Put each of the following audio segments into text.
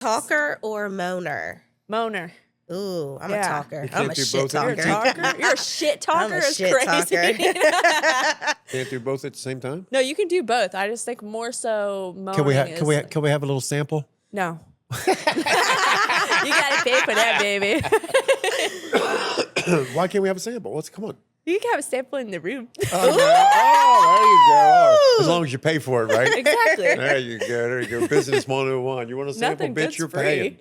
Talker or moaner? Moaner. Ooh, I'm a Yeah. talker. You I'm can't a do shit both at the talker. same You're a shit talker. I'm a is shit crazy. talker. Can't do both at the same time? No, you can do both. I just think more so moaning Can we is... can we have a little sample? No. You gotta pay for that, baby. Why can't we have a sample? Come on. You can have a sample in the room. Oh, there you go. As long as you pay for it, right? Exactly. There you go. There you go. Business 101. You want a sample, Nothing bitch, good's you're free. paying.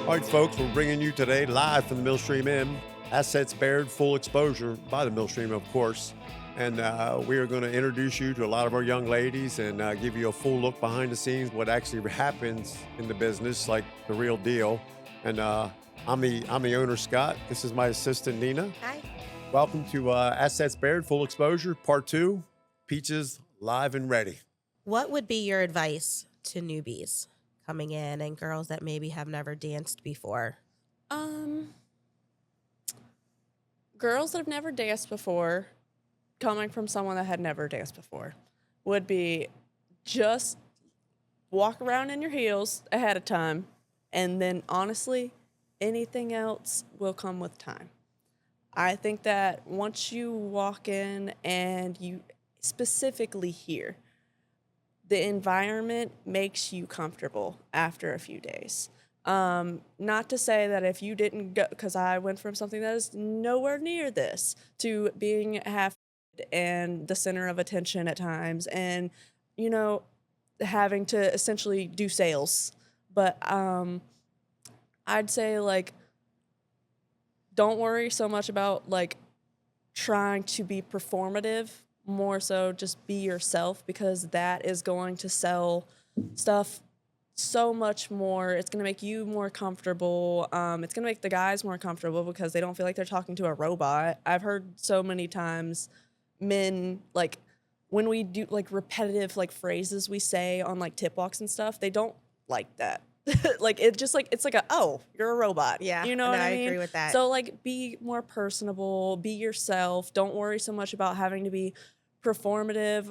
All right, folks, we're bringing you today live from the Millstream Inn. Assets bared, full exposure by the Millstream, of course. And we are going to introduce you to a lot of our young ladies and give you a full look behind the scenes, what actually happens in the business, like the real deal. And I'm the owner, Scott. This is my assistant, Nina. Hi. Welcome to Assets Bared, Full Exposure, Part 2, Peaches Live and Ready. What would be your advice to newbies coming in and girls that maybe have never danced before? Girls that have never danced before, coming from someone that had never danced before, would be just walk around in your heels ahead of time, and then honestly, anything else will come with time. I think that once you walk in and you specifically here, the environment makes you comfortable after a few days. Not to say that if you didn't go, because I went from something that is nowhere near this to being half and the center of attention at times, and having to essentially do sales. But I'd say don't worry so much about trying to be performative. More so just be yourself, because that is going to sell stuff so much more. It's going to make you more comfortable. It's going to make the guys more comfortable because they don't feel like they're talking to a robot. I've heard so many times men, when we do repetitive phrases we say on tip walks and stuff, they don't like that. It's oh, you're a robot. Yeah, You know what I I mean? agree with that. So be more personable, be yourself. Don't worry so much about having to be performative,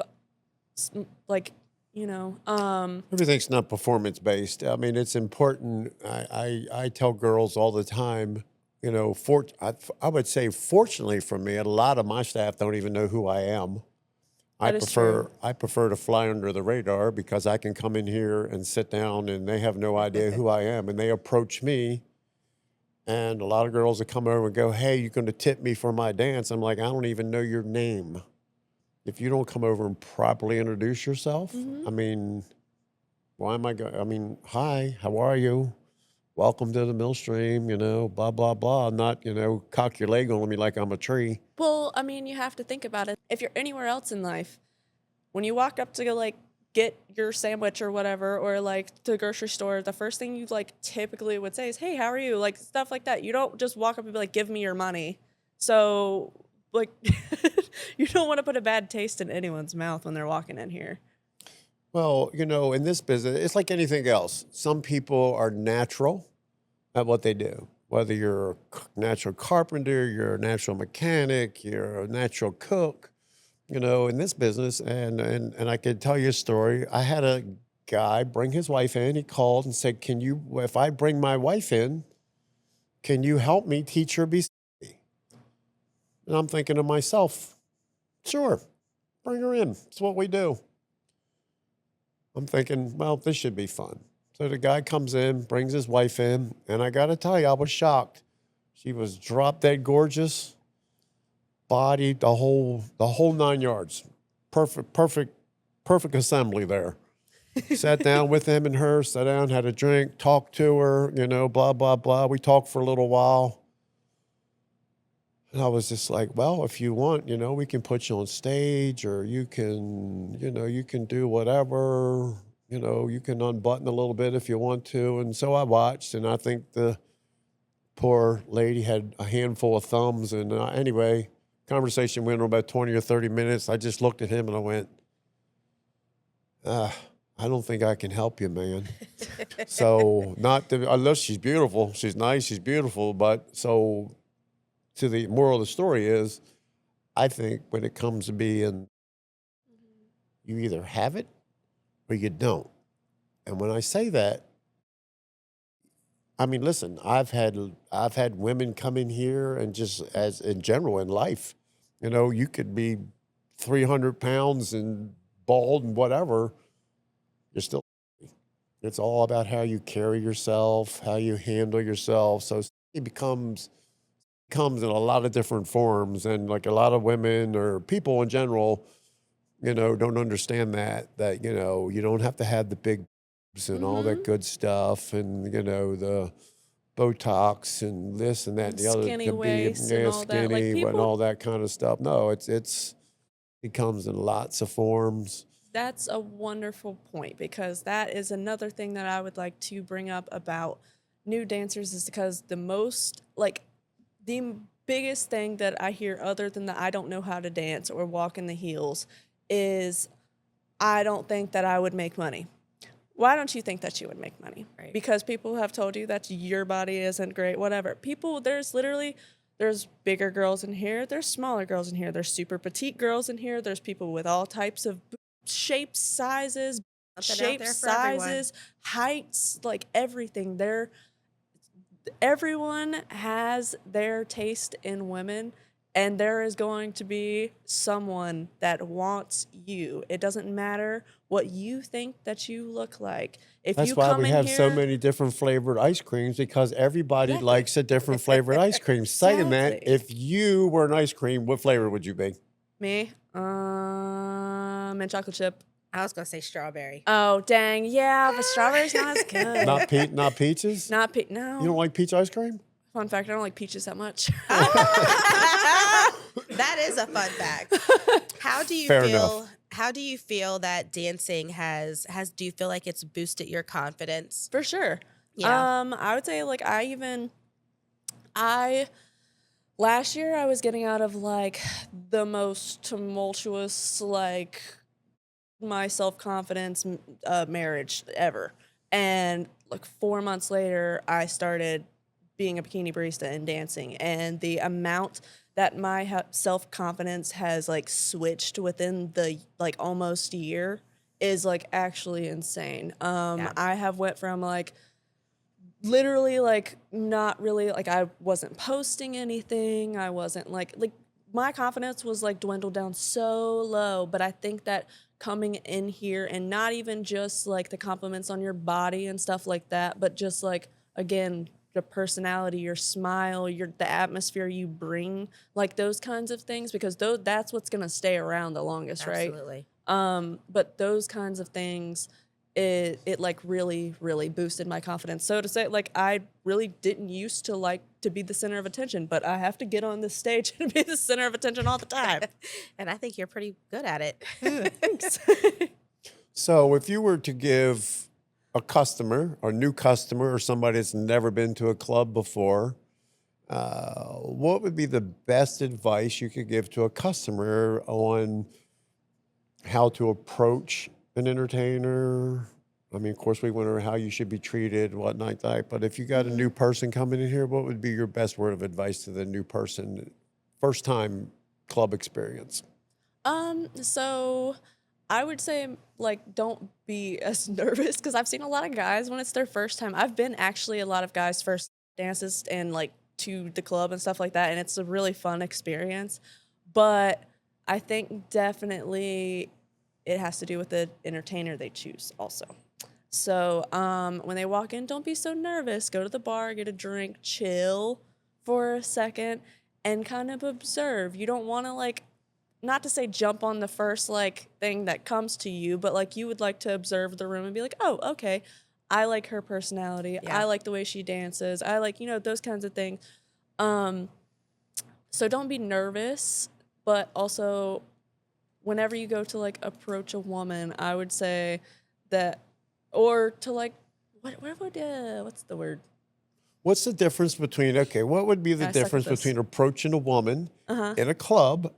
Everything's not performance-based. I mean, it's important. I tell girls all the time, I would say fortunately for me, a lot of my staff don't even know who I am. I prefer to fly under the radar because I can come in here and sit down and they have no idea who I am, and they approach me. And a lot of girls that come over and go, "Hey, you're going to tip me for my dance?" I'm like, "I don't even know your name. If you don't come over and properly introduce yourself, I mean, why am I going? I mean, hi, how are you? Welcome to the Millstream, blah, blah, blah. Not, cock your leg on me like I'm a tree." Well, I mean, you have to think about it. If you're anywhere else in life, when you walk up to go get your sandwich or whatever, or to the grocery store, the first thing you typically would say is, "Hey, how are you?" Stuff like that. You don't just walk up and be like, "Give me your money." So you don't want to put a bad taste in anyone's mouth when they're walking in here. Well, in this business, it's like anything else. Some people are natural at what they do. Whether you're a natural carpenter, you're a natural mechanic, you're a natural cook, in this business. And I could tell you a story. I had a guy bring his wife in. He called and said, if I bring my wife in, can you help me teach her be? And I'm thinking to myself, sure, bring her in. It's what we do. I'm thinking, well, this should be fun. So the guy comes in, brings his wife in, and I got to tell you, I was shocked. She was drop dead gorgeous, body, the whole 9 yards. Perfect assembly there. Sat down with him and her, sat down, had a drink, talked to her, blah, blah, blah. We talked for a little while. And I was just like, well, if you want, we can put you on stage, or you can, you can do whatever, you can unbutton a little bit if you want to. And so I watched, and I think the poor lady had a handful of thumbs. And anyway, conversation went on about 20 or 30 minutes. I just looked at him and I went, I don't think I can help you, man. So unless she's beautiful, she's nice, she's beautiful. But so to the moral of the story is, I think when it comes to being, you either have it or you don't. And when I say that, I mean, listen, I've had women come in here and just as in general in life, you know, you could be 300 pounds and bald and whatever, you're still. It's all about how you carry yourself, how you handle yourself. So it becomes comes in a lot of different forms, and like a lot of women or people in general, you know, don't understand that you know you don't have to have the big boobs and all that Mm-hmm. good stuff, and you know the Botox and this and that and the other Skinny to be waist and all that. Like skinny and people, all that kind of stuff. No, it comes in lots of forms. that's a wonderful point because that is another thing that I would like to bring up about new dancers is because the biggest thing that I hear other than that I don't know how to dance or walk in the heels is I don't think that I would make money. Why don't you think that you would make money? Right. Because people have told you that your body isn't great, whatever. There's bigger girls in here, there's smaller girls in here, there's super petite girls in here, there's people with all types of shapes, sizes, Something out shapes, there for everyone. sizes, heights, like everything. Everyone has their taste in women, and there is going to be someone that wants you. It doesn't matter what you think that you look like. If That's you why come we in have so here, many different flavored ice creams because everybody Exactly. likes a different flavored ice cream. Saying that, Exactly. if you were an ice cream, what flavor would you be? me, mint chocolate chip. I was gonna say strawberry. Oh dang, yeah, but strawberry's not as good. Not peaches? Not You no. don't like peach ice cream? Fun fact: I don't like peaches that much. That is a fun fact. How do you Fair feel? enough. How do you feel that dancing has? Do you feel like it's boosted your confidence? For sure. Yeah. I would say like I last year I was getting out of like the most tumultuous like my self-confidence marriage ever. And like 4 months later I started being a bikini barista and dancing, and the amount that my self-confidence has like switched within the like almost year is like actually insane. Yeah. I have went from like literally like not really like I wasn't posting anything. I wasn't like my confidence was like dwindled down so low, but I think that coming in here and not even just like the compliments on your body and stuff like that, but just like again your personality, your smile, the atmosphere you bring, like those kinds of things, because that's what's gonna stay around the longest, right? Absolutely. But those kinds of things, it like really, really boosted my confidence. So to say, like, I really didn't used to like to be the center of attention, but I have to get on this stage and be the center of attention all the time. And I think you're pretty good at it. Thanks. So if you were to give a customer or new customer or somebody that's never been to a club before, what would be the best advice you could give to a customer on how to approach an entertainer? I mean, of course, we went over how you should be treated, whatnot like that. But if you got a new person coming in here, what would be your best word of advice to the new person, first time club experience? So I would say like don't be as nervous because I've seen a lot of guys when it's their first time. I've been actually a lot of guys' first dances and like to the club and stuff like that, and it's a really fun experience. But I think definitely it has to do with the entertainer they choose also. So when they walk in, don't be so nervous. Go to the bar, get a drink, chill for a second, and kind of observe. You don't want to like, not to say jump on the first like thing that comes to you, but like you would like to observe the room and be like, oh, okay, I like her personality. Yeah. I like the way she dances. I like, those kinds of things. So don't be nervous, but also whenever you go to like approach a woman, I would say that, or to like, what's the word? What's the difference between, okay, what would be the I suck at difference this. between approaching a woman Uh-huh. in a club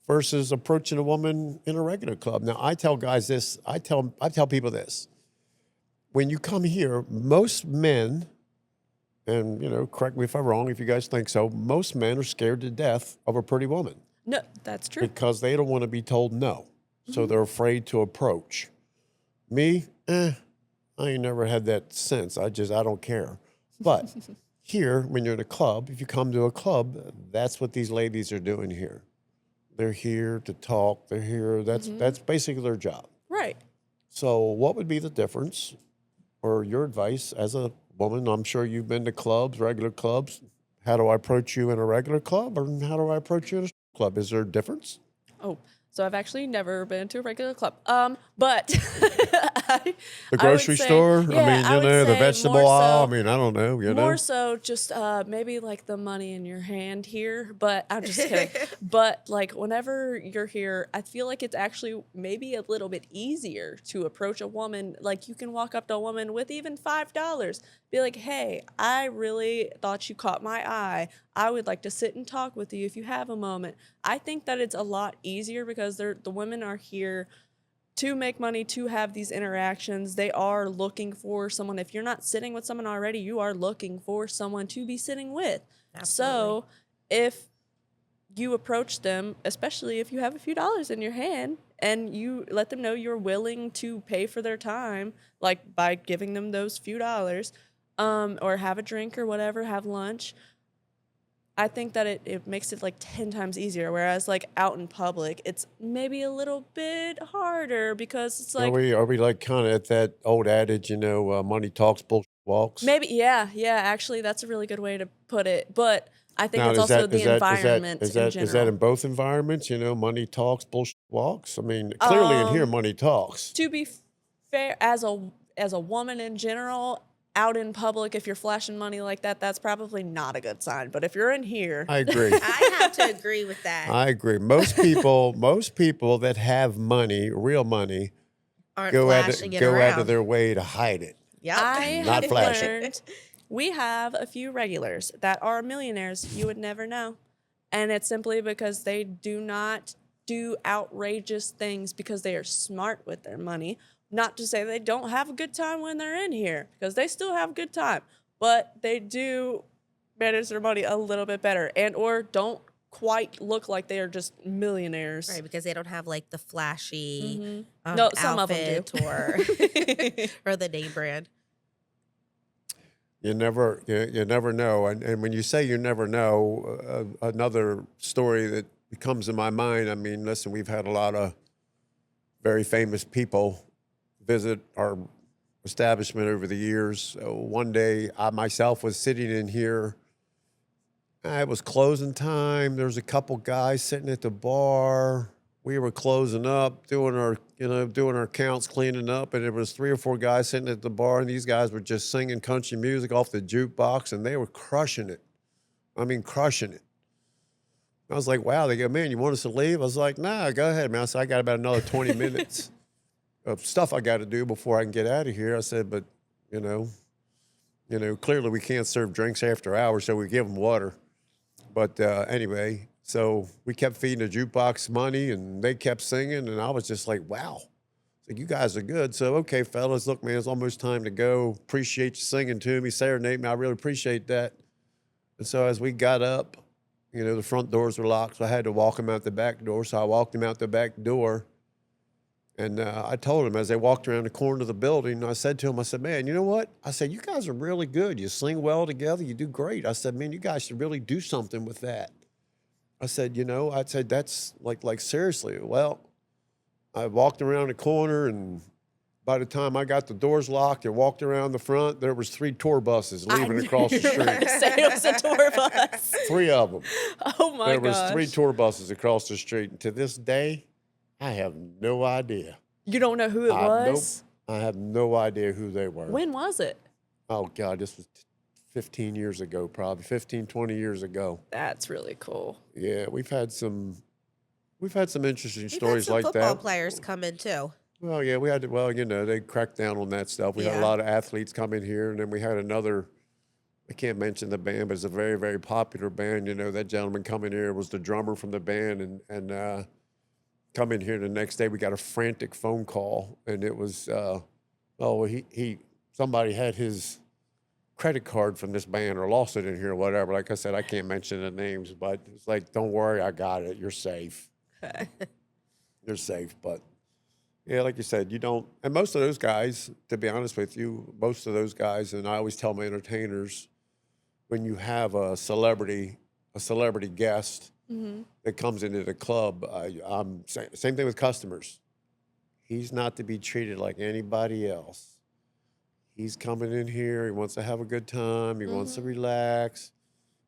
versus approaching a woman in a regular club? Now, I tell guys this, I tell people this. When you come here, most men, and correct me if I'm wrong, if you guys think so, most men are scared to death of a pretty woman No, that's true. because they don't want to be told no. So they're afraid to approach. Me, I ain't never had that sense. I don't care. But here, when you're in a club, if you come to a club, that's what these ladies are doing here. They're here to talk. They're here. That's basically their job. Right. So, what would be the difference, or your advice as a woman? I'm sure you've been to clubs, regular clubs. How do I approach you in a regular club, or how do I approach you in a club? Is there a difference? Oh, so I've actually never been to a regular club. But I, The I would grocery say, store? yeah, I mean, I would the say vegetable more aisle? I so. mean, I don't know, More so just maybe like the money in your hand here, but I'm just kidding. But like whenever you're here, I feel like it's actually maybe a little bit easier to approach a woman. Like you can walk up to a woman with even $5, be like, hey, I really thought you caught my eye. I would like to sit and talk with you if you have a moment. I think that it's a lot easier because the women are here to make money, to have these interactions. They are looking for someone. If you're not sitting with someone already, you are looking for someone to be sitting with. Absolutely. So if you approach them, especially if you have a few dollars in your hand and you let them know you're willing to pay for their time, like by giving them those few dollars, or have a drink or whatever, have lunch, I think that it makes it like 10 times easier. Whereas like out in public, it's maybe a little bit harder because it's like Are we like kind of at that old adage, money talks, bullshit walks? maybe, yeah, actually, that's a really good way to put it. But I think Now, it's also the environment in is that general. in both environments? Money talks, bullshit walks. I mean, clearly in here, money talks. To be fair, as a woman in general, out in public, if you're flashing money like that, that's probably not a good sign. But if you're in here, I agree. I have to agree with that. I agree. Most people that have money, real money, Aren't go flashing it out of around. their way to hide it. Yep. I Not have flash it. learned we have a few regulars that are millionaires you would never know. And it's simply because they do not do outrageous things because they are smart with their money. Not to say they don't have a good time when they're in here, because they still have a good time, but they do manage their money a little bit better and or don't quite look like they are just millionaires. Right, because they don't have like the flashy No, some of them outfit do. or the name brand. You never know. And when you say you never know, another story that comes to my mind, I mean, listen, we've had a lot of very famous people visit our establishment over the years. One day, I myself was sitting in here. It was closing time. There was a couple guys sitting at the bar. We were closing up, doing our counts, cleaning up, and there was 3 or 4 guys sitting at the bar, and these guys were just singing country music off the jukebox, and they were crushing it. I mean, crushing it. I was like, wow. They go, man, you want us to leave? I was like, nah, go ahead, man. I said, I got about another 20 minutes of stuff I got to do before I can get out of here. I said, but, clearly we can't serve drinks after hours, so we give them water. But anyway, so we kept feeding the jukebox money, and they kept singing, and I was just like, wow. Like, you guys are good. So, okay, fellas, look, man, it's almost time to go. Appreciate you singing to me, serenading me. I really appreciate that. And so as we got up, the front doors were locked, so I had to walk them out the back door. So I walked them out the back door, and I told them as they walked around the corner of the building, I said to them, I said, man, you know what? I said, you guys are really good. You sing well together. You do great. I said, man, you guys should really do something with that. I said, that's like seriously. Well, I walked around the corner, and by the time I got the doors locked and walked around the front, there was 3 tour buses leaving across the street. Say it was a tour bus. 3 of them. Oh my There was gosh. 3 tour buses across the street. And to this day, I have no idea. You don't know who it was? Nope. I have no idea who they were. When was it? Oh, God, this was 15 years ago, probably 15, 20 years ago. That's really cool. Yeah, we've had some interesting We've stories had some like football that. players come in too. Well, yeah, we had to, they cracked down on that stuff. We had a Yeah. lot of athletes come in here, and then we had another, I can't mention the band, but it's a very, very popular band. That gentleman coming here was the drummer from the band, and come in here the next day, we got a frantic phone call, and it was, somebody had his credit card from this band or lost it in here or whatever. Like I said, I can't mention the names, but it's like, don't worry, I got it. You're safe. Okay. You're safe. But Yeah, like you said, you don't, and most of those guys, to be honest with you, most of those guys, and I always tell my entertainers, when you have a celebrity guest Hmm. that comes into the club, same thing with customers. He's not to be treated like anybody else. He's coming in here. He wants to have a good time. He wants to Hmm. relax.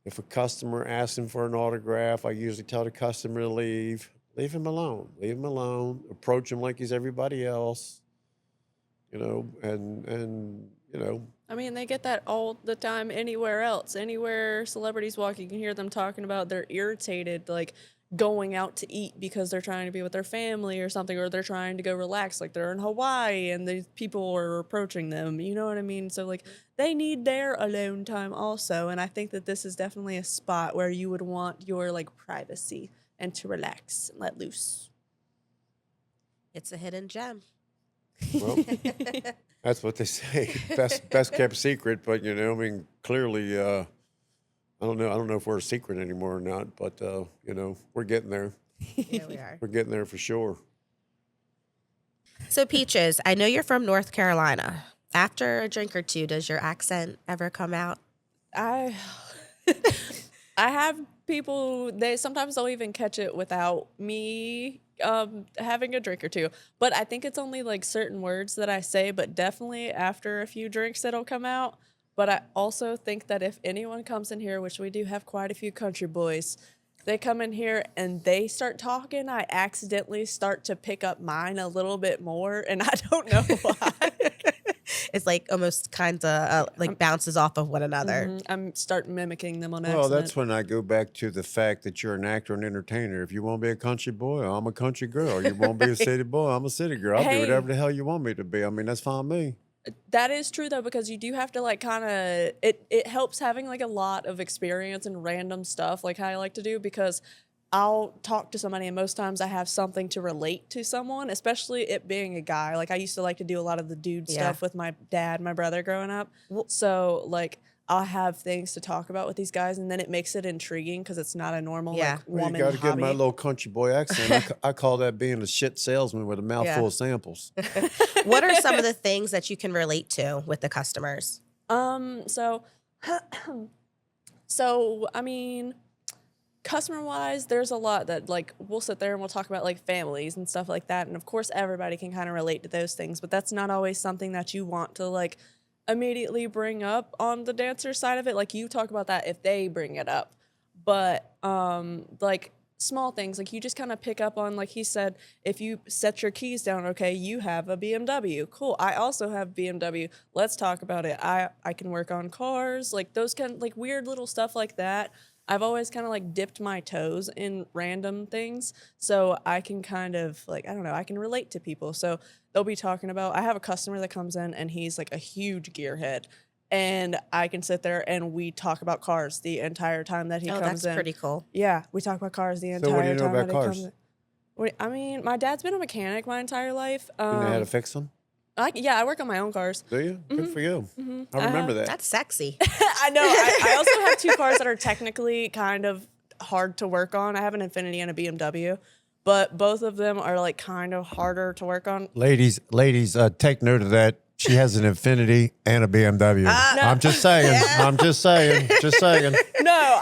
If a customer asks him for an autograph, I usually tell the customer to leave. Leave him alone. Leave him alone. Approach him like he's everybody else. And I mean, they get that all the time anywhere else. Anywhere celebrities walk, you can hear them talking about they're irritated, like going out to eat because they're trying to be with their family or something, or they're trying to go relax, like they're in Hawaii and these people are approaching them. You know what I mean? So, like, they need their alone time also. And I think that this is definitely a spot where you would want your like privacy and to relax and let loose. It's a hidden gem. well, that's what they say. Best kept secret, but I mean, clearly, I don't know. I don't know if we're a secret anymore or not, but we're getting there. Yeah, we are. We're getting there for sure. So, Peaches, I know you're from North Carolina. After a drink or two, does your accent ever come out? I I have people, they sometimes they'll even catch it without me having a drink or two. But I think it's only like certain words that I say, but definitely after a few drinks it'll come out. But I also think that if anyone comes in here, which we do have quite a few country boys, they come in here and they start talking, I accidentally start to pick up mine a little bit more, and I don't know why. It's like almost kind of like bounces off of one another. Mhm. I'm start mimicking them on Well, accident. that's when I go back to the fact that you're an actor and entertainer. If you want to be a country boy, I'm a country girl. You want to be a city boy, I'm a city girl. I'll be Hey. whatever the hell you want me to be. I mean, that's fine with me. That is true though, because you do have to like kind of it helps having like a lot of experience and random stuff like how I like to do, because I'll talk to somebody and most times I have something to relate to someone, especially it being a guy. Like I used to like to do a lot of the dude Yeah. stuff with my dad, my brother growing up. Well- So like I'll have things to talk about with these guys, and then it makes it intriguing because it's not a normal Yeah. like Well, woman you got to give hobby. my little country boy accent. I call that being a shit salesman with a mouthful Yeah. of samples. What are some of the things that you can relate to with the customers? So so I mean, customer wise, there's a lot that like we'll sit there and we'll talk about like families and stuff like that, and of course everybody can kind of relate to those things, but that's not always something that you want to like immediately bring up on the dancer side of it. Like you talk about that if they bring it up, but like small things like you just kind of pick up on, like he said, if you set your keys down, okay, you have a BMW, cool, I also have BMW, let's talk about it. I can work on cars, like those kind like weird little stuff like that. I've always kind of like dipped my toes in random things, so I can kind of like, I don't know, I can relate to people. So they'll be talking about, I have a customer that comes in and he's like a huge gearhead, and I can sit there and we talk about cars the entire time that he Oh, comes that's in. pretty cool. Yeah, we talk about cars the So entire what do you know time about that he cars? comes in. I mean, my dad's been a mechanic my entire life. You know how to fix them? Yeah, I work on my own cars. Do you? Good for you. Mhm. I remember that. That's sexy. I know. I also have two cars that are technically kind of hard to work on. I have an Infiniti and a BMW, but both of them are like kind of harder to work on. Ladies, take note of that. She has an Infinity and a BMW. I'm just saying. I'm just saying. Just saying. No,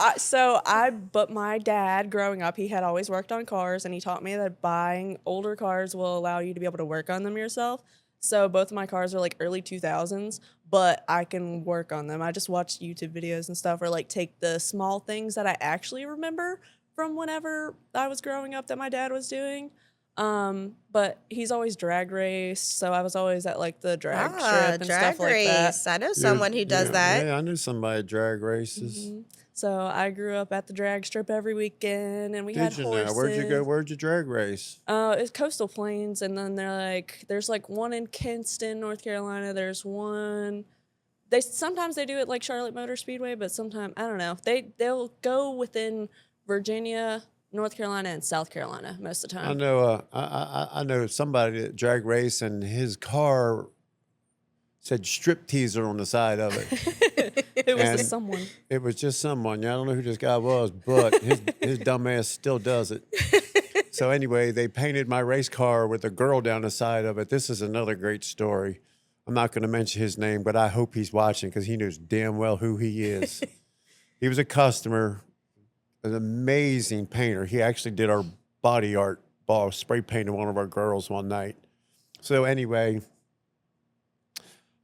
but my dad growing up, he had always worked on cars, and he taught me that buying older cars will allow you to be able to work on them yourself. So both of my cars are like early 2000s, but I can work on them. I just watch YouTube videos and stuff, or like take the small things that I actually remember from whenever I was growing up that my dad was doing. But he's always drag raced, so I was always at like the drag strip and drag stuff like that. race. I know someone who does that. Yeah, I knew somebody drag races. So I grew up at the drag strip every weekend, and we had Did you horses. now? Where'd you go? Where'd you drag race? It's Coastal Plains, and then there's like one in Kinston, North Carolina. There's one. Sometimes they do it like Charlotte Motor Speedway, but sometimes I don't know. They'll go within Virginia, North Carolina, and South Carolina most of the I time. know. I know somebody that drag race, and his car said strip teaser on the side of it. It was And- someone. It was just someone. I don't know who this guy was, but his dumb ass still does it. So anyway, they painted my race car with a girl down the side of it. This is another great story. I'm not going to mention his name, but I hope he's watching because he knows damn well who he is. He was a customer, an amazing painter. He actually did our body art, spray painted one of our girls one night. So anyway,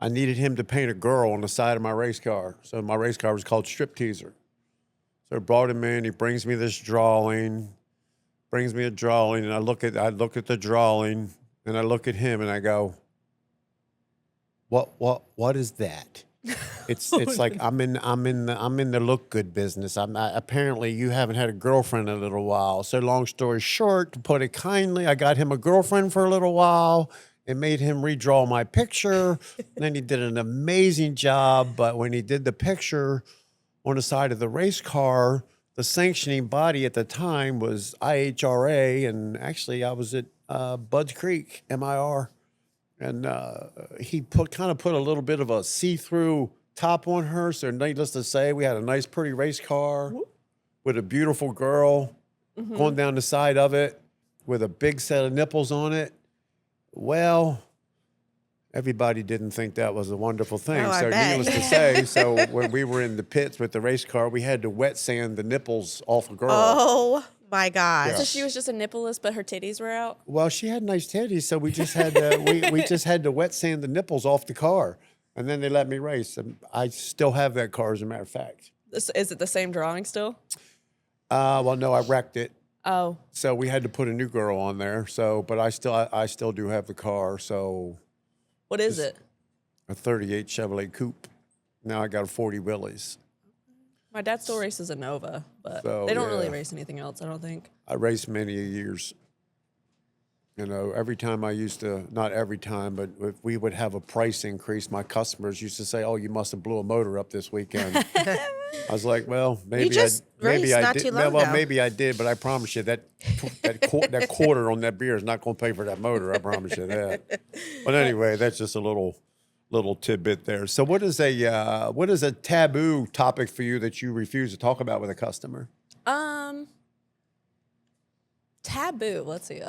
I needed him to paint a girl on the side of my race car. So my race car was called Strip Teaser. So I brought him in. He brings me this drawing, and I look at the drawing, and I look at him, and I go, What is that? It's like I'm in the look good business. Apparently you haven't had a girlfriend in a little while. So long story short, to put it kindly, I got him a girlfriend for a little while and made him redraw my picture. And then he did an amazing job. But when he did the picture on the side of the race car, the sanctioning body at the time was IHRA, and actually I was at Bud's Creek, MIR. And he put a little bit of a see-through top on her. So needless to say, we had a nice, pretty race car with a beautiful girl going down the side of it with a big set of nipples on it. Well, everybody didn't think that was a wonderful thing. Oh, I So bet. needless to say, so when we were in the pits with the race car, we had to wet sand the nipples off a girl. Oh my gosh. So she was just a nippleless, but her titties were out. Well, she had nice titties, so we just had to we just had to wet sand the nipples off the car, and then they let me race. And I still have that car, as a matter of fact. Is it the same drawing still? Well, no, I wrecked it, Oh, so we had to put a new girl on there. So, but I still do have the car. So, what is it? a '38 Chevrolet Coupe. Now I got a 40 Willys. My dad still races a Nova, but So, they don't really yeah. race anything else, I don't think. I raced many years. You know, every time not every time, but if we would have a price increase, my customers used to say, "Oh, you must have blew a motor up this weekend." I was like, "Well, maybe just raced I not did. too long Well, ago. maybe I did, but I promise you that quarter on that beer is not going to pay for that motor. I promise you that." But anyway, that's just a little tidbit there. So, what is a taboo topic for you that you refuse to talk about with a customer? Taboo. Let's see.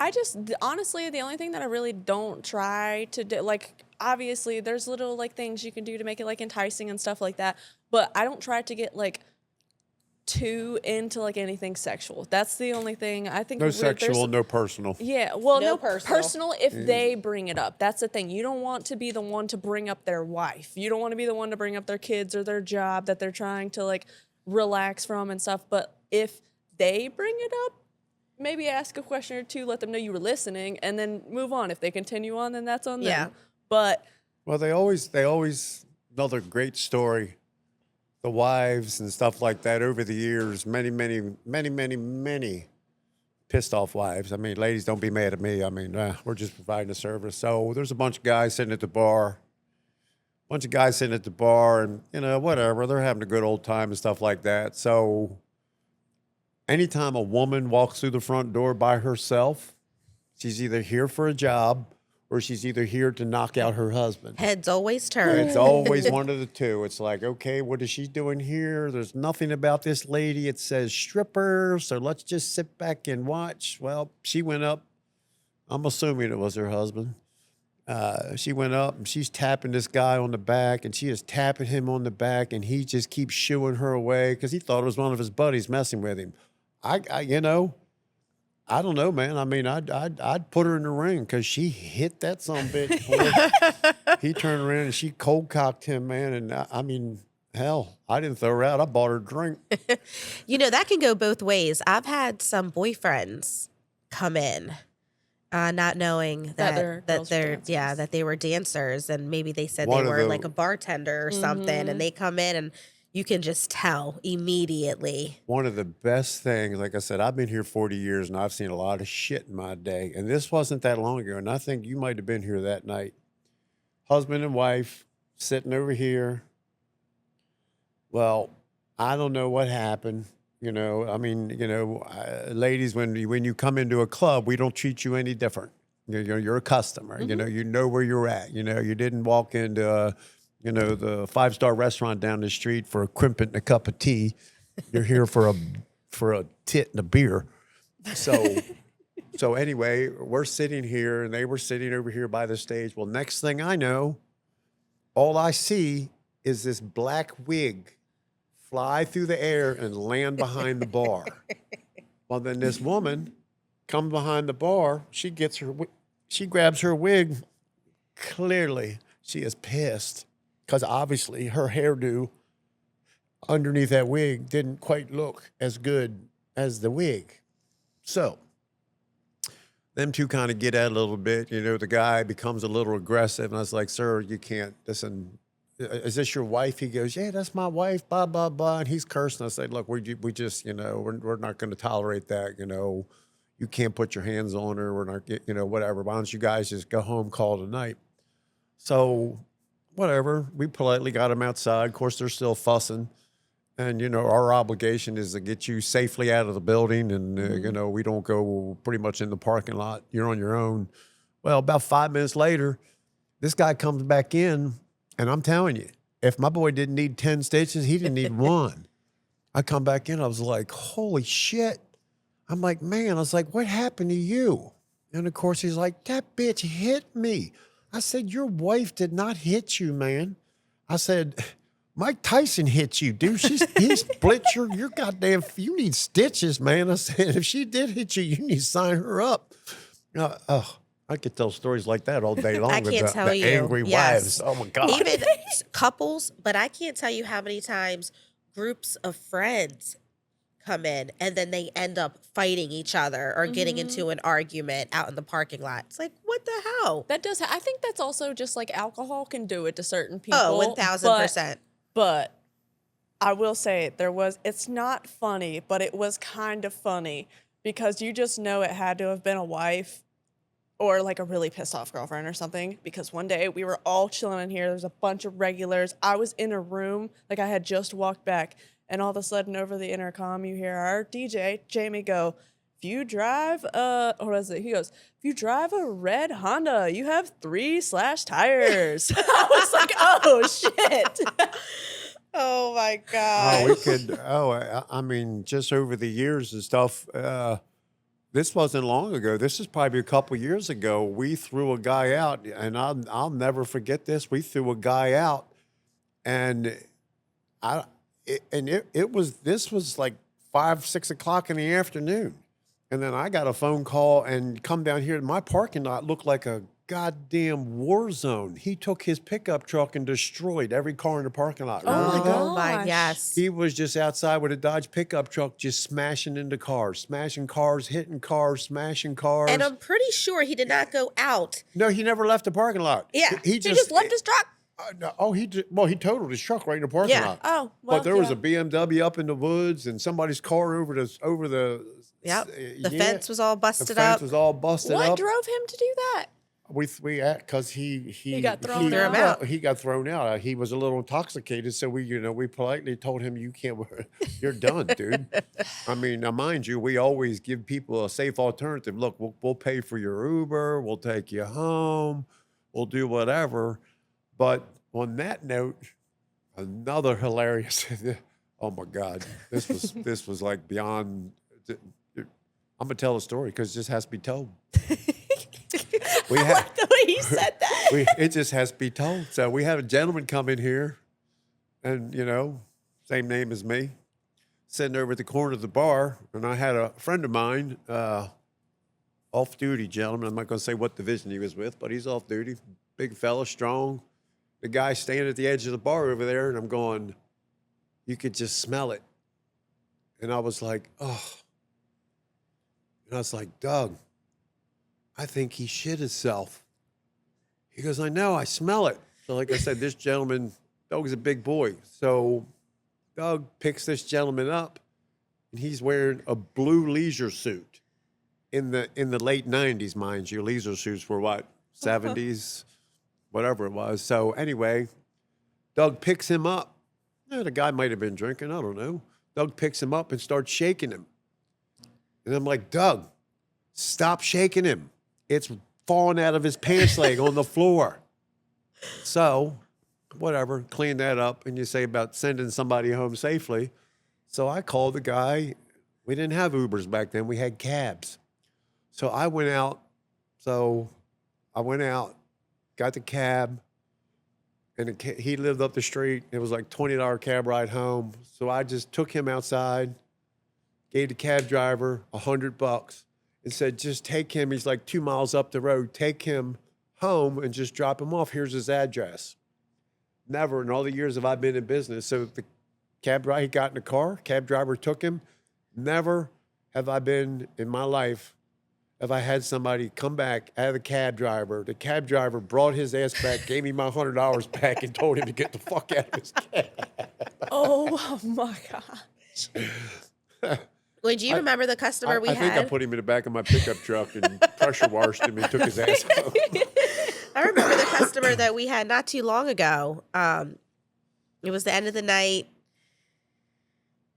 I just honestly, the only thing that I really don't try to do, like, obviously there's little like things you can do to make it like enticing and stuff like that, but I don't try to get like too into like anything sexual. That's the only thing I think. No sexual, no personal. Yeah, well, No no personal. personal if they bring it up. That's the thing. You don't want to be the one to bring up their wife. You don't want to be the one to bring up their kids or their job that they're trying to like relax from and stuff. But if they bring it up, maybe ask a question or two, let them know you were listening, and then move on. If they continue on, then that's on them. Yeah. But Well, they always another great story. The wives and stuff like that over the years, many pissed off wives. I mean, ladies, don't be mad at me. I mean, we're just providing a service. So there's a bunch of guys sitting at the bar, and you know, whatever, they're having a good old time and stuff like that. So anytime a woman walks through the front door by herself, she's either here for a job or she's either here to knock out her husband. Heads always turn. It's always one of the two. It's like, okay, what is she doing here? There's nothing about this lady. It says stripper, so let's just sit back and watch. Well, she went up. I'm assuming it was her husband. She went up and she's tapping this guy on the back, and she is tapping him on the back, and he just keeps shooing her away because he thought it was one of his buddies messing with him. I don't know, man. I mean, I'd put her in the ring because she hit that sumbitch. He turned around and she cold cocked him, man. And I mean, hell, I didn't throw her out. I bought her a drink. You know, that can go both ways. I've had some boyfriends come in, not knowing they're girls were dancers. that they were dancers, and maybe they said One they of were the- like a bartender or something, and they come in and you can just tell immediately. One of the best things, like I said, I've been here 40 years and I've seen a lot of shit in my day. And this wasn't that long ago. And I think you might have been here that night. Husband and wife sitting over here. Well, I don't know what happened. You know, I mean, you know, ladies, when you come into a club, we don't treat you any different. You're a customer. You know where you're at. You know, you didn't walk into the 5-star restaurant down the street for a crimpet and a cup of tea. You're here for a tit and a beer. So anyway, we're sitting here and they were sitting over here by the stage. Well, next thing I know, all I see is this black wig fly through the air and land behind the bar. Well, then this woman comes behind the bar. She grabs her wig. Clearly, she is pissed because obviously her hairdo underneath that wig didn't quite look as good as the wig. So them two kind of get at it a little bit. You know, the guy becomes a little aggressive. And I was like, sir, you can't listen. Is this your wife? He goes, yeah, that's my wife, blah, blah, blah. And he's cursing. I said, look, we just, we're not going to tolerate that. You can't put your hands on her. We're not, whatever. Why don't you guys just go home, call it a night? So whatever. We politely got him outside. Of course, they're still fussing. And, our obligation is to get you safely out of the building. And, we don't go pretty much in the parking lot. You're on your own. Well, about 5 minutes later, this guy comes back in. And I'm telling you, if my boy didn't need 10 stitches, he didn't need one. I come back in. I was like, holy shit. I'm like, man, I was like, what happened to you? And, of course, he's like, that bitch hit me. I said, your wife did not hit you, man. I said, Mike Tyson hit you, dude. He split your goddamn, you need stitches, man. I said, if she did hit you, you need to sign her up. I could tell stories like that all day long. I can't tell you. Angry wives. Oh, my God. Even couples, but I can't tell you how many times groups of friends come in and then they end up fighting each other or getting into an argument out in the parking lot. It's like, what the hell? That does. I think that's also just like alcohol can do it to certain people. Oh, 1,000%. But I will say it's not funny, but it was kind of funny because you just know it had to have been a wife or like a really pissed off girlfriend or something. Because one day we were all chilling in here. There's a bunch of regulars. I was in a room, like I had just walked back. And all of a sudden over the intercom, you hear our DJ, Jamie, go, if you drive or what is it? He goes, if you drive a red Honda, you have 3 slash tires. I was like, oh, shit. Oh, my God. I mean, just over the years and stuff, this wasn't long ago. This is probably a couple years ago. We threw a guy out, and I'll never forget this. We threw a guy out, and this was like 5, 6 o'clock in the afternoon. And then I got a phone call and come down here. My parking lot looked like a goddamn war zone. He took his pickup truck and destroyed every car in the parking lot. Remember that? Oh, my, yes. He was just outside with a Dodge pickup truck just smashing into cars, smashing cars, hitting cars, smashing cars. And I'm pretty sure he did not go out. No, he never left the parking lot. Yeah. He just left his truck. He totaled his truck right in the parking lot. Oh, well, but there was a BMW up in the woods and somebody's car over the. Yep. The fence was all busted up. The fence up. was all busted up. What drove him to do that? Because he got thrown out. He got thrown out. He was a little intoxicated, so we politely told him, "You can't. You're done, dude." I mean, now mind you, we always give people a safe alternative. Look, we'll pay for your Uber. We'll take you home. We'll do whatever. But on that note, another hilarious. Oh my God, this was like beyond. I'm gonna tell a story because it just has to be told. I like the way you said that. It just has to be told. So we had a gentleman come in here, and same name as me, sitting over at the corner of the bar, and I had a friend of mine, off-duty gentleman. I'm not going to say what division he was with, but he's off-duty, big fella, strong. The guy standing at the edge of the bar over there, and I'm going, you could just smell it. And I was like, oh. And I was like, Doug, I think he shit himself. He goes, I know, I smell it. So like I said, this gentleman, Doug's a big boy. So Doug picks this gentleman up, and he's wearing a blue leisure suit. In the late 90s, mind you, leisure suits were what, 70s, whatever it was. So anyway, Doug picks him up. The guy might have been drinking, I don't know. Doug picks him up and starts shaking him. And I'm like, Doug, stop shaking him. It's falling out of his pants leg on the floor. So, whatever, clean that up. And you say about sending somebody home safely. So I called the guy. We didn't have Ubers back then. We had cabs. So I went out. So I went out, got the cab, and he lived up the street. It was like $20 cab ride home. So I just took him outside, gave the cab driver $100, and said, just take him. He's like 2 miles up the road. Take him home and just drop him off. Here's his address. Never in all the years have I been in business. So the cab driver, he got in the car, cab driver took him. Never have I been in my life, have I had somebody come back out of the cab driver brought his ass back, gave me my $100 back, and told him to get the fuck out of his cab. Oh my gosh. Wait, do you remember the customer we I had? think I put him in the back of my pickup truck and pressure washed him and took his ass home. I remember the customer that we had not too long ago. It was the end of the night.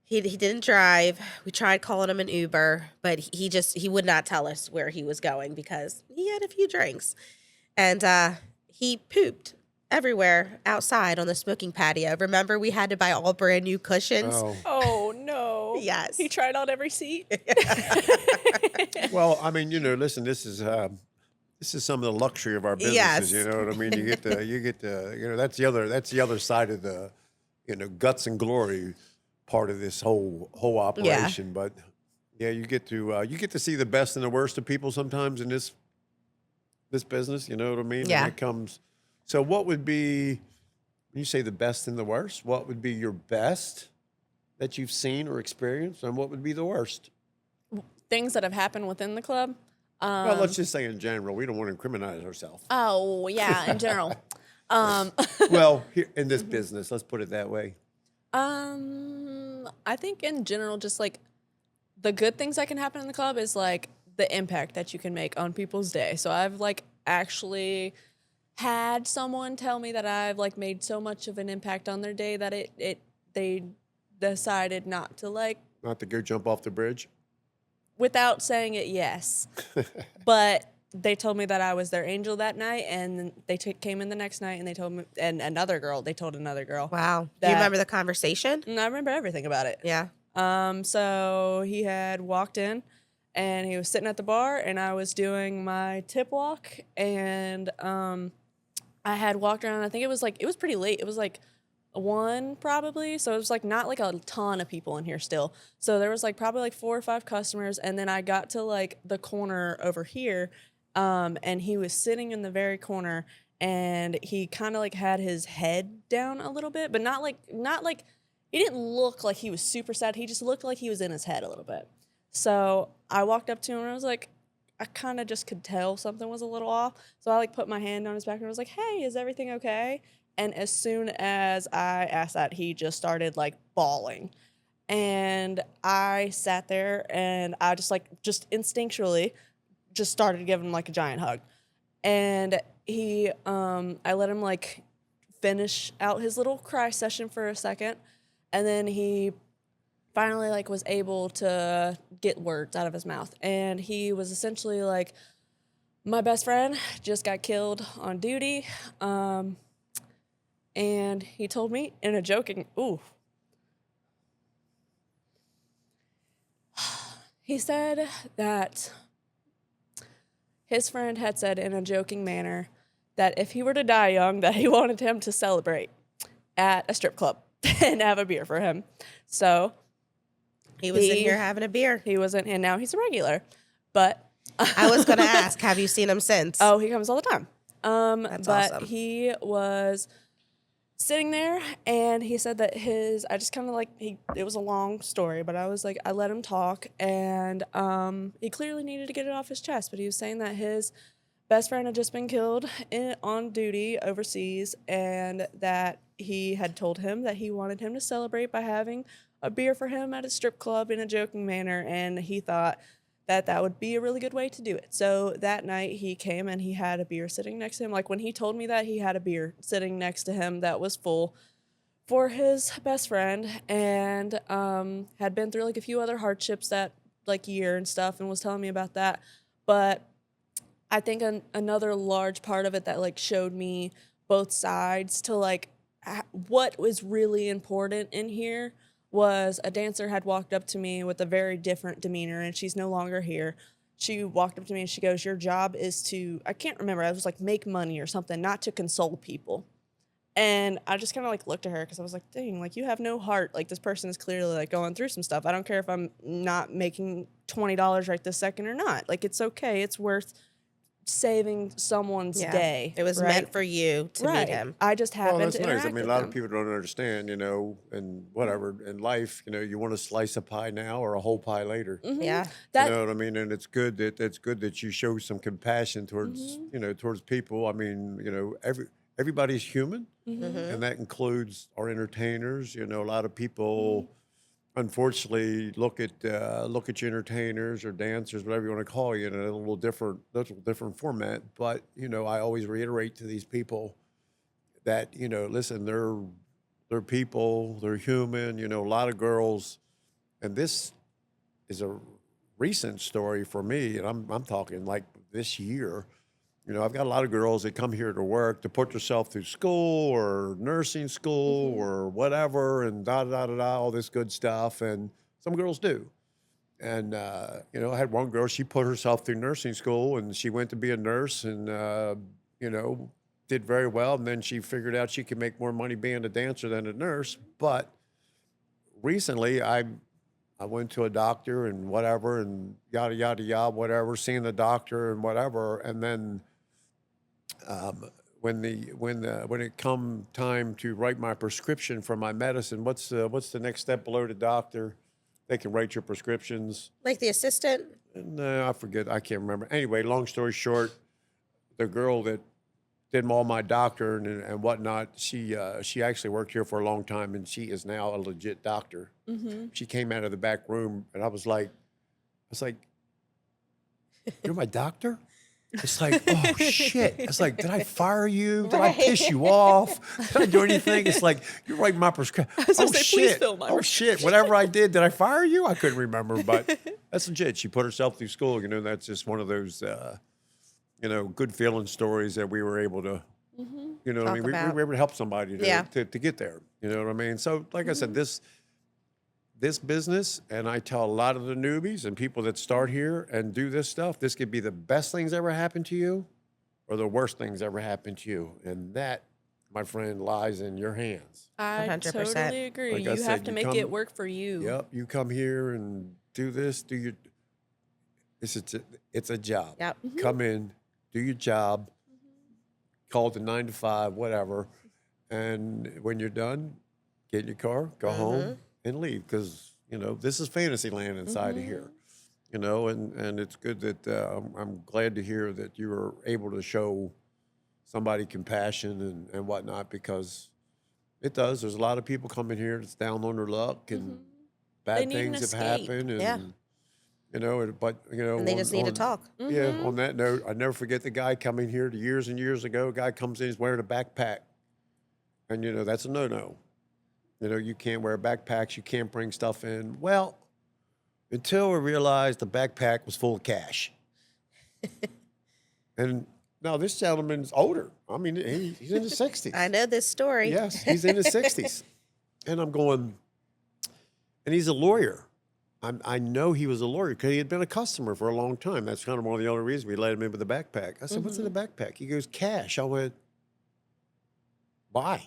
He didn't drive. We tried calling him an Uber, but he would not tell us where he was going because he had a few drinks. And he pooped everywhere outside on the smoking patio. Remember, we had to buy all brand new cushions? Oh. Oh no. Yes. He tried out every seat. Well, I mean, listen, this is some of the luxury of our businesses. Yes. You know what I mean? You get the, that's the other side of the, guts and glory part of this whole operation. But yeah, you get to see the best and the worst of people sometimes in this business. You know what I mean? Yeah. And that comes. So what would be, when you say the best and the worst, what would be your best that you've seen or experienced, and what would be the worst? Things that have happened within the club. Well, let's just say in general. We don't want to incriminate ourselves. Oh yeah, in general. Well, here, in this business, let's put it that way. I think in general, just like the good things that can happen in the club is like the impact that you can make on people's day. So I've like actually had someone tell me that I've like made so much of an impact on their day that they decided not to go jump off the bridge. Without saying it, yes. But they told me that I was their angel that night, and they came in the next night, and they told me, and they told another girl. Wow. Do you remember the conversation? And I remember everything about it. Yeah. So he had walked in, and he was sitting at the bar, and I was doing my tip walk, and I had walked around. I think it was pretty late. It was like 1 probably. So it was like not like a ton of people in here still. So there was like probably like 4 or 5 customers. And then I got to like the corner over here. And he was sitting in the very corner, and he kind of like had his head down a little bit, but not like he didn't look like he was super sad. He just looked like he was in his head a little bit. So I walked up to him, and I was like, I kind of just could tell something was a little off. So I like put my hand on his back, and I was like, hey, is everything okay? And as soon as I asked that, he just started like bawling. And I sat there, and I just instinctually just started giving him like a giant hug. And I let him like finish out his little cry session for a second. And then he finally like was able to get words out of his mouth. And he was essentially like, my best friend just got killed on duty. And he told me in a joking, he said that his friend had said in a joking manner that if he were to die young, that he wanted him to celebrate at a strip club and have a beer for him. So He was in here having a beer. he wasn't, and now he's a regular. But I was going to ask, have you seen him since? oh, he comes all the time. That's but awesome. he was sitting there, and he said that I just kind of like, it was a long story, but I was like, I let him talk, and he clearly needed to get it off his chest, but he was saying that his best friend had just been killed on duty overseas, and that he had told him that he wanted him to celebrate by having a beer for him at a strip club in a joking manner, and he thought that would be a really good way to do it. So that night he came, and he had a beer sitting next to him. Like when he told me that, he had a beer sitting next to him that was full for his best friend, and had been through like a few other hardships that like year and stuff, and was telling me about that. But I think another large part of it that like showed me both sides to like what was really important in here was a dancer had walked up to me with a very different demeanor, and she's no longer here. She walked up to me and she goes, "Your job is to," I can't remember, I was like, "make money or something, not to console people." And I just kind of like looked at her because I was like, dang, like you have no heart. Like this person is clearly like going through some stuff. I don't care if I'm not making $20 right this second or not. Like it's okay. It's worth saving someone's day. It was right? meant for you to meet him. I just Well, happened that's to nice. I interact mean, a with lot them. of people don't understand, and whatever in life, you want to slice a pie now or a whole pie later. Yeah. That, You know what I mean? And it's good that you show some compassion towards, towards people. I mean, everybody's human, and that includes our entertainers. A lot of people, unfortunately, look at your entertainers or dancers, whatever you want to call you, in a little different format. But I always reiterate to these people that listen, they're people, they're human. A lot of girls, and this is a recent story for me, and I'm talking like this year. I've got a lot of girls that come here to work to put themselves through school or nursing school or whatever, and all this good stuff. And some girls do. And I had one girl. She put herself through nursing school, and she went to be a nurse, and did very well. And then she figured out she could make more money being a dancer than a nurse. But recently, I went to a doctor and whatever, and yada yada yada, whatever. Seeing the doctor and whatever, and then when it come time to write my prescription for my medicine, what's the next step below the doctor? They can write your prescriptions. Like the assistant? No, I forget. I can't remember. Anyway, long story short, the girl that did all my doctor and whatnot, she actually worked here for a long time, and she is now a legit doctor. She came out of the back room, and I was like, "You're my doctor?" It's like, oh shit. It's like, did I fire you? Did I piss you off? Did I do anything? It's like, you're writing my prescription. Oh say, please shit. fill my Oh shit. Whatever I did I fire you? I couldn't remember, but that's legit. She put herself through school. That's just one of those, good feeling stories that we were able to, we Talk were about. able to help somebody Yeah. to get there. You know what I mean? So, like I said, this business, and I tell a lot of the newbies and people that start here and do this stuff, this could be the best things ever happen to you or the worst things ever happen to you. And that, my friend, lies in your hands. I 100%. totally agree. Like I You said, have to you make come- it work for you. Yep, you come here and do this, it's a job. Yep. Come in, do your job, call it the 9 to 5, whatever. And when you're done, get in your car, go home, and leave. Because, this is fantasy land inside of here. And it's good that I'm glad to hear that you were able to show somebody compassion and whatnot, because it does. There's a lot of people coming here that's down on their luck, and They bad need an things have escape. happened. And, Yeah. And they just need to talk. Yeah, on that note, I never forget the guy coming here years and years ago. A guy comes in, he's wearing a backpack. And, that's a no-no. You can't wear backpacks. You can't bring stuff in. Well, until we realized the backpack was full of cash. And now this gentleman's older. I mean, he's in his 60s. I know this story. Yes, he's in his 60s. And I'm going, and he's a lawyer. I know he was a lawyer because he had been a customer for a long time. That's kind of one of the only reasons we let him in with the backpack. I said, what's in the backpack? He goes, cash. I went, why?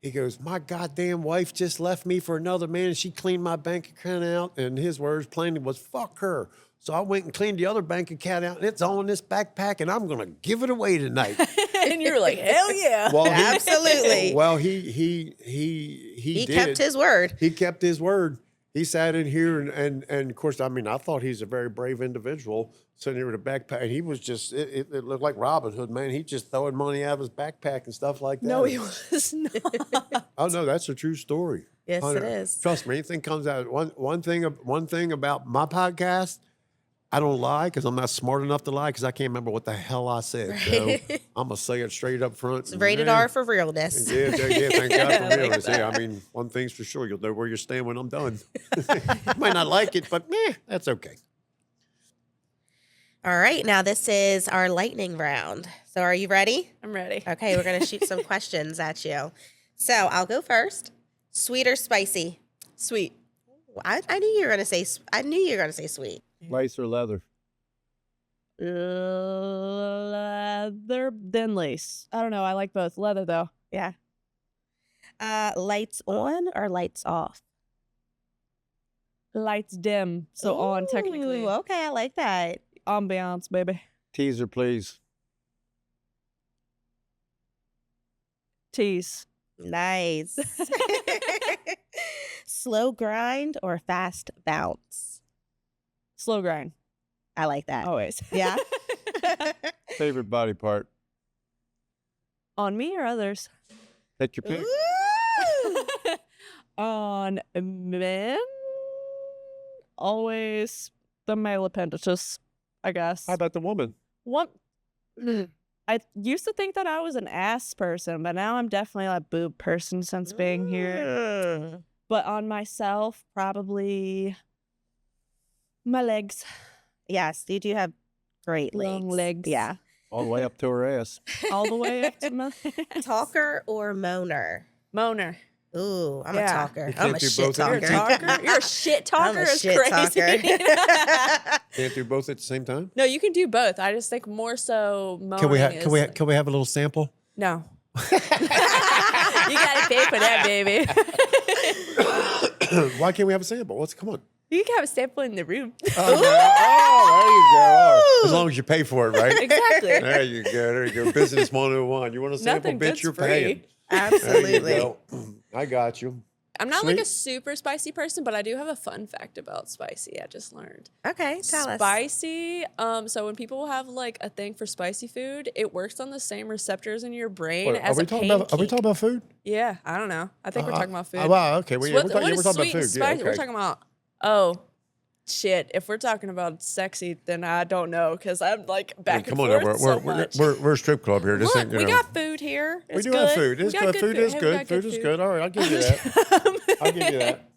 He goes, my goddamn wife just left me for another man, and she cleaned my bank account out. And his words plainly was, fuck her. So I went and cleaned the other bank account out, and it's all in this backpack, and I'm going to give it away tonight. And you're like, hell yeah. Well, Absolutely. Well, he He did. kept his word. He kept his word. He sat in here and of course, I mean, I thought he's a very brave individual sitting here with a backpack. And he was just, it looked like Robin Hood, man. He just throwing money out of his backpack and stuff like that. No, he was not. Oh no, that's a true story. Yes, Oh, it no. is. Trust me, anything comes out. One thing about my podcast, I don't lie because I'm not smart enough to lie because I can't remember what the hell I said. So I'm gonna say it straight up front. It's rated R for realness. Yeah, thank God for realness. Yeah, I mean, one thing's for sure, you'll know where you stand when I'm done. You might not like it, but that's okay. All right, now this is our lightning round. So are you ready? I'm ready. Okay, we're going to shoot some questions at you. So I'll go first. Sweet or spicy? Sweet. I knew you were gonna say. I knew you were gonna say sweet. Lace or leather? Leather than lace. I don't know. I like both. Leather though. Yeah. Lights on or lights off? Lights dim, so on technically. Ooh, okay, I like that. Ambiance, baby. Teaser, please. Tease. Nice. Slow grind or fast bounce? Slow grind. I like that. Always. Yeah. Favorite body part? On me or others? Take your pick. Ooh. On men, always the male appendages, I guess. How about the woman? What? I used to think that I was an ass person, but now I'm definitely a boob person since being here. Mm. But on myself, probably my legs. Yes, you do have great Long legs. Yeah. All the way up to her ass. All the way up to my Talker or moaner? Moaner. Ooh, I'm a Yeah. talker. You I'm can't a do shit both at You're the a talker. talker. You're a shit talker. I'm a Is shit crazy. talker. Can't do both at the same time? No, you can do both. I just think more so moaning Can we is can we have a little sample? No. You gotta pay for that, baby. Why can't we have a sample? Come on. You can have a sample in the room. Oh, there you go. Oh, as long as you pay for it, right? Exactly. There you go. There you go. Business 101. You want a sample? Nothing Bitch, good's you're free. paying. Absolutely. There you go. I got you. I'm not like a Sweet. super spicy person, but I do have a fun fact about spicy. I just learned. Okay, tell us. Spicy. So when people have like a thing for spicy food, it works on the same receptors in your brain What, as a pancake. are we talking about food? Yeah, I don't know. I think we're talking about food. Oh, wow, okay. Well, So yeah, what- we're what is talking sweet about and food. Yeah, spicy? We're okay. talking about shit. If we're talking about sexy, then I don't know because I'm like back Come and on, forth so much. we're a strip club here. This Look, ain't, you we know. got food here. We It's do good. have food. We It's got good. Food is Hey, we good. got Food is food. good. All right, I'll give you that. I'll give you that.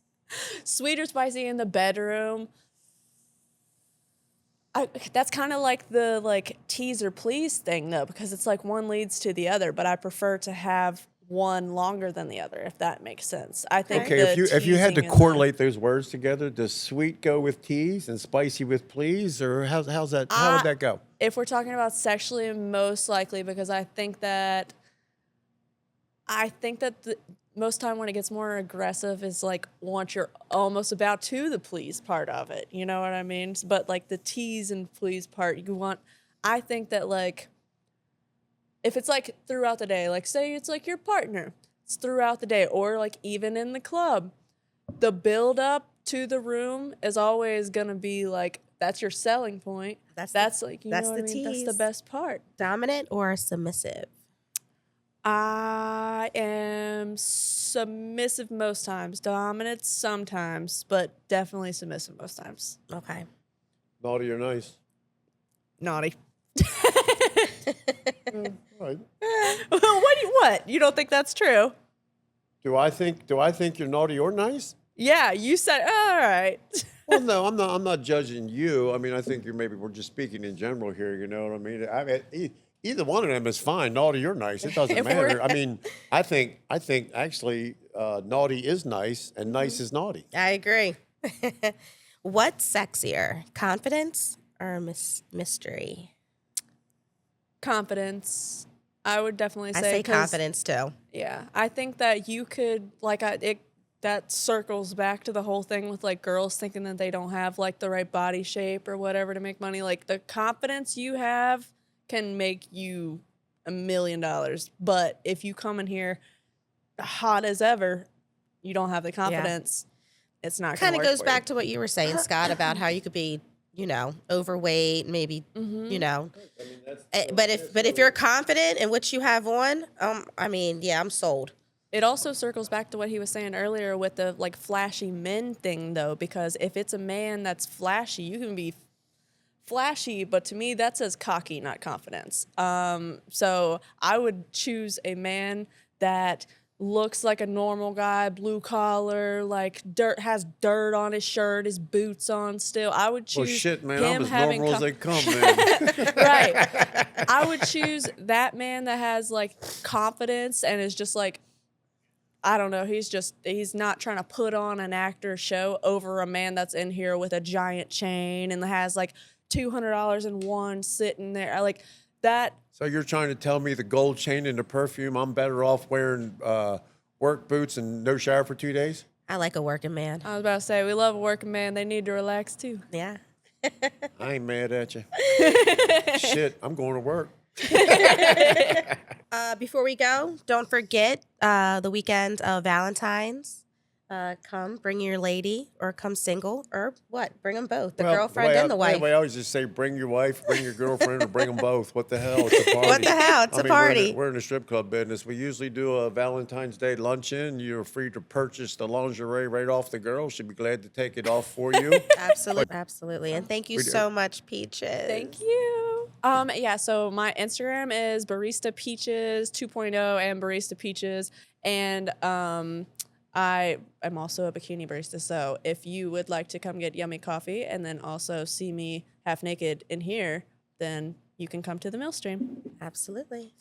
Sweet or spicy in the bedroom. That's kind of like the tease or please thing though, because it's like one leads to the other, but I prefer to have one longer than the other, if that makes sense. I think Okay, the if you had to teasing and the- correlate those words together, does sweet go with tease and spicy with please, or how's that? How would that go? if we're talking about sexually, most likely, because I think that the most time when it gets more aggressive is like once you're almost about to the please part of it. You know what I mean? But like the tease and please part, I think that like if it's like throughout the day, like say it's like your partner, it's throughout the day, or like even in the club, the build up to the room is always gonna be like that's your selling point. That's like you that's know what the I mean? That's the tease. best part. Dominant or submissive? I am submissive most times, dominant sometimes, but definitely submissive most times. Okay. Naughty or nice? Naughty. All right. What? You don't think that's true? Do I think you're naughty or nice? Yeah, you said all right. Well, no, I'm not judging you. I mean, I think we're just speaking in general here. You know what I mean? Either one of them is fine, naughty or nice. It doesn't matter. I mean, I think actually naughty is nice and nice is naughty. I agree. What's sexier, confidence or mystery? Confidence. I would definitely I say say 'cause- confidence too. Yeah, I think that you could that circles back to the whole thing with like girls thinking that they don't have like the right body shape or whatever to make money. Like the confidence you have can make you $1 million, but if you come in here hot as ever, you don't have the confidence. It's not Kind gonna of work goes for back to what you were saying, Scott, about how you could be, overweight, maybe, but if you're confident in what you have on, I'm sold. It also circles back to what he was saying earlier with the like flashy men thing though, because if it's a man that's flashy, you can be flashy, but to me that says cocky, not confidence. So I would choose a man that looks like a normal guy, blue collar, like has dirt on his shirt, his boots on still. I would choose Well, shit, man, him I'm as having normal as they come, man. Right. I would choose that man that has like confidence and is just like I don't know. He's not trying to put on an actor show over a man that's in here with a giant chain and has like $200 in one sitting there. Like that. So you're trying to tell me the gold chain and the perfume, I'm better off wearing work boots and no shower for 2 days? I like a working man. I was about to say, we love a working man. They need to relax too. Yeah. I ain't mad at you. Shit, I'm going to work. Before we go, don't forget the weekend of Valentine's. Come, bring your lady, or come single, or what? Bring them both, the girlfriend and the wife. I always just say bring your wife, bring your girlfriend, or bring them both. What the hell? It's a party. What the hell? It's a party. We're in the strip club business. We usually do a Valentine's Day luncheon. You're free to purchase the lingerie right off the girl. She'd be glad to take it off for you. Absolutely. Absolutely. And thank you so much, Peaches. Thank you. Yeah, so my Instagram is Barista Peaches 2.0 and Barista Peaches. And I am also a bikini barista. So if you would like to come get yummy coffee and then also see me half naked in here, then you can come to the Millstream. Absolutely.